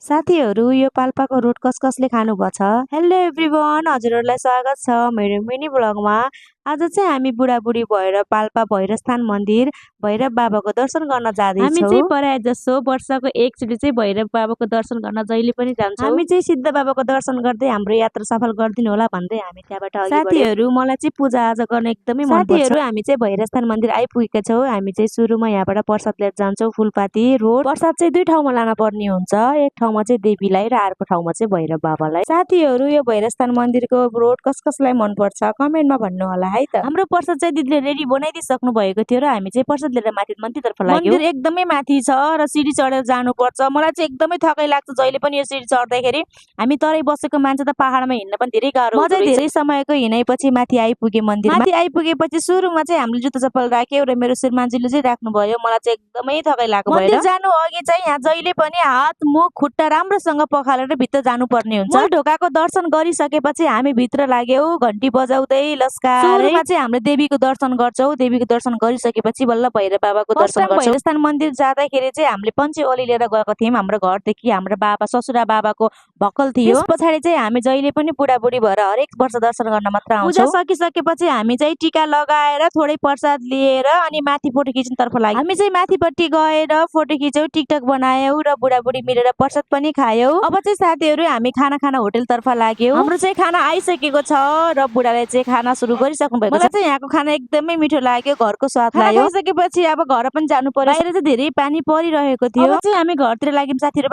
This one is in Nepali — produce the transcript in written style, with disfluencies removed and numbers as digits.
साथीहरू यो पाल्पाको रोड कसले खानुभछ? हेलो एभ्रिवान, हजुरहरूलाई स्वागत छ मेरो मिनी ब्लगमा। आज चाहिँ हामी बुढाबुढी भएर पाल्पा भैरवस्थान मन्दिर भैरव बाबाको दर्शन गर्न जाँदैछौँ। हामी चाहिँ प्राय जसो वर्षको एकचोटि चाहिँ भैरव बाबाको दर्शन गर्न जहिले पनि जान्छौँ। हामी चाहिँ सिद्ध बाबाको दर्शन गर्दै हाम्रो यात्रा सफल गरिदिनु होला भन्दै हामी त्यहाँबाट अघि बढ्यौँ। साथीहरू मलाई चाहिँ पूजा आजा गर्न एकदमै मन पर्छ। साथीहरू हामी चाहिँ भैरवस्थान मन्दिर आइपुगेका छौँ। हामी चाहिँ सुरुमा यहाँबाट प्रसाद लिएर जान्छौँ फुलपाती रोड। प्रसाद चाहिँ दुई ठाउँमा लान पर्ने हुन्छ, एक ठाउँमा चाहिँ देवीलाई र अर्को ठाउँमा चाहिँ भैरव बाबालाई। साथीहरू यो भैरवस्थान मन्दिरको रोड कसलाई मन पर्छ कमेन्टमा भन्नु होला है त। हाम्रो प्रसाद चाहिँ दिदीले रेडी बनाइदिइसक्नु भएको थियो र हामी चाहिँ प्रसाद लिएर माथि मन्दिरतर्फ लाग्यौँ। मन्दिर एकदमै माथि छ र सिडी चढेर जानुपर्छ। मलाई चाहिँ एकदमै थकै लाग्छ जहिले पनि यो सिडी चढ्दाखेरि। हामी तरै बसेको मान्छे त पहाडमा हिँड्न पनि धेरै गाह्रो हुन्छ। धेरै समयको हिँडाइपछि माथि आइपुगे मन्दिर। माथि आइपुगेपछि सुरुमा चाहिँ हामीले जुत्ता चप्पल राख्यौँ र मेरो श्रीमानजीले चाहिँ राख्नुभयो। मलाई चाहिँ एकदमै थकै लाग्यो। मन्दिर जानु अघि चाहिँ यहाँ जहिले पनि हात मुख खुट्टा राम्रोसँग पखालेर भित्र जानुपर्ने हुन्छ। ढोकाको दर्शन गरिसकेपछि हामी भित्र लाग्यौँ घन्टी बजाउँदै लस्कारै। चाहिँ हामीले देवीको दर्शन गर्छौँ। देवीको दर्शन गरिसकेपछि बल्ल भैरव बाबाको दर्शन गर्छौँ। भैरवस्थान मन्दिर जाँदाखेरि चाहिँ हामीले पञ्चे ओली लिएर गएको थियौँ। हाम्रो घरदेखि हाम्रो बाबा ससुरा बाबाको भक्कल थियो। त्यस पछाडि चाहिँ हामी जहिले पनि बुढाबुढी भएर हरेक वर्ष दर्शन गर्न मात्र आउँछौँ। पूजा सकिसकेपछि हामी चाहिँ टीका लगाएर थोरै प्रसाद लिएर अनि माथि फोटो खिच्नतर्फ लाग्यौँ। हामी चाहिँ माथिपट्टि गएर फोटो खिच्यौँ, टिकटक बनायौँ र बुढाबुढी मिलेर प्रसाद पनि खायौँ। अब चाहिँ साथीहरू हामी खाना होटलतर्फ लाग्यौँ। हाम्रो चाहिँ खाना आइसकेको छ र बुढाले चाहिँ खाना सुरु गरिसक्नु भएको छ। मलाई चाहिँ यहाँको खाना एकदमै मिठो लाग्यो, घरको स्वाद लाग्यो। खाइसकेपछि अब घर पनि जानु पर्यो। बाहिर चाहिँ धेरै पानी परिरहेको थियो। अब चाहिँ हामी घरतिर लाग्यौँ साथीहरू।